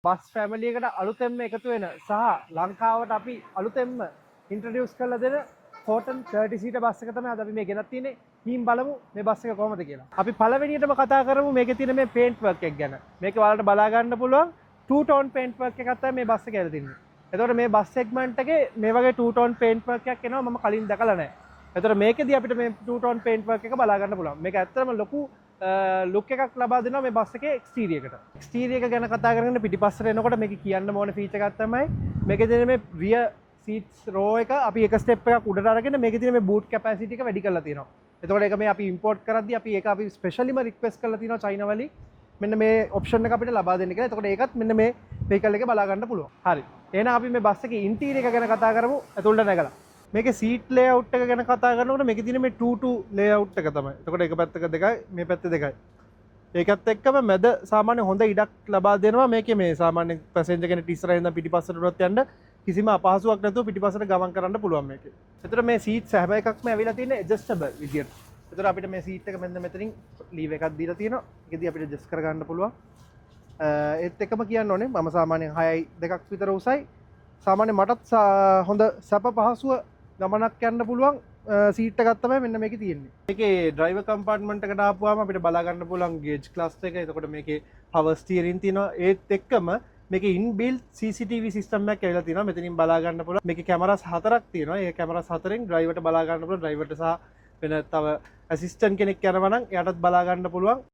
Bus family එකට අලුතෙන්ම එකතු වෙන සහ ලංකාවට අපි අලුතෙන්ම ඉන්ට්‍රොඩියුස් කරලා දෙන Horton 30 සීටර් බස් එක තමයි අද අපි මේ ගෙනත් තියෙන්නේ. කීම් බලමු මේ බස් එක කොහොමද කියලා. අපි පළවෙනියටම කතා කරමු මේකේ තියෙන මේ පේන්ට් වර්ක් එක ගැන. මේක ඔයාලට බලා ගන්න පුළුවන් 2 tone paint work එකක් තමයි මේ බස් එකේ ඇවිල්ලා තින්නේ. එතකොට මේ බස් සෙග්මන්ට් එකේ මේ වගේ 2 tone paint work එකක් එනවා මම කලින් දැකලා නැහැ. එතකොට මේකෙදී අපිට මේ 2 tone paint work එක බලා ගන්න පුළුවන්. මේක ඇත්තටම ලොකු ලුක් එකක් ලබා දෙනවා මේ බස් එකේ එක්ස්ටීරියර් එකට. එක්ස්ටීරියර් එක ගැන කතා කරගෙන පිටිපස්සට එනකොට මේක කියන්න ඕන ෆීචර් එකක් තමයි මේකේ තියෙන මේ රියර් සීට්ස් රෝ එක අපි එක ස්ටෙප් එකක් උඩට අරගෙන මේකේ තියෙන මේ බූට් කැපැසිටි එක වැඩි කරලා තියෙනවා. එතකොට ඒක මේ අපි ඉම්පෝර්ට් කරද්දී අපි ඒක අපි ස්පෙෂලිම රික්වෙස්ට් කරලා තියෙනවා චයිනා වලින් මෙන්න මේ ඔප්ෂන් එක අපිට ලබා දෙන්න කියලා. එතකොට ඒකත් මෙන්න මේ වෙහිකල් එකේ බලා ගන්න පුළුවන්. හරි. එහෙනම් අපි මේ බස් එකේ ඉන්ටීරියර් එක ගැන කතා කරමු. ඇතුළට නැගලා. මේකේ සීට් ලේඅවුට් එක ගැන කතා කරනකොට මේකේ තියෙන මේ 2-2 ලේඅවුට් එක තමයි. එතකොට එක පැත්තක දෙකයි මේ පැත්තේ දෙකයි. ඒකත් එක්කම මැද සාමාන්‍ය හොඳ ඉඩක් ලබා දෙනවා මේකේ මේ සාමාන්‍ය පැසෙන්ජර් කෙනෙක් ඉස්සරහින් ඉඳන් පිටිපස්සට උනොත් යන්න කිසිම අපහසුයක් නැතුව පිටිපස්සට ගමන් කරන්න පුළුවන් මේකේ. ඒතර මේ සීට්ස් හැම එකක්ම ඇවිල්ලා තියෙන්නේ ඇඩ්ජස්ටබල් විදියට. ඒතර අපිට මේ සීට් එක මෙන්න මෙතනින් ලීව් එකක් දීලා තියෙනවා. ඒකෙදී අපිට ඇඩ්ජස්ට් කරගන්න පුළුවන්. ඒත් එකම කියන්න ඕනේ මම සාමාන්‍යයෙන් 6යි 2ක් විතර උසයි. සාමාන්‍ය මටත් හොඳ සැප පහසුව ගමනක් යන්න පුළුවන් සීට් එකක් තමයි මෙන්න මේකේ තියෙන්නේ. මේකේ ඩ්‍රයිවර් කම්පාර්ට්මන්ට් එකට ආපුවාම අපිට බලා ගන්න පුළුවන් ගේජ් ක්ලාස් එක. එතකොට මේකේ පවර් ස්ටියරින් තියෙනවා. ඒත් එක්කම මේකේ ඉන්බිල්ට් CCTV සිස්ටම් එකක් ඇවිල්ලා තියෙනවා. මෙතනින් බලා ගන්න පුළුවන්. මේකේ කැමරාස් 4ක් තියෙනවා. ඒ කැමරාස් 4ෙන් ඩ්‍රයිවර්ට බලා ගන්න පුළුවන්. ඩ්‍රයිවර්ට සහ වෙන තව ඇසිස්ටන්ට් කෙනෙක් යනවා නම් එයාටත් බලා ගන්න පුළුවන්.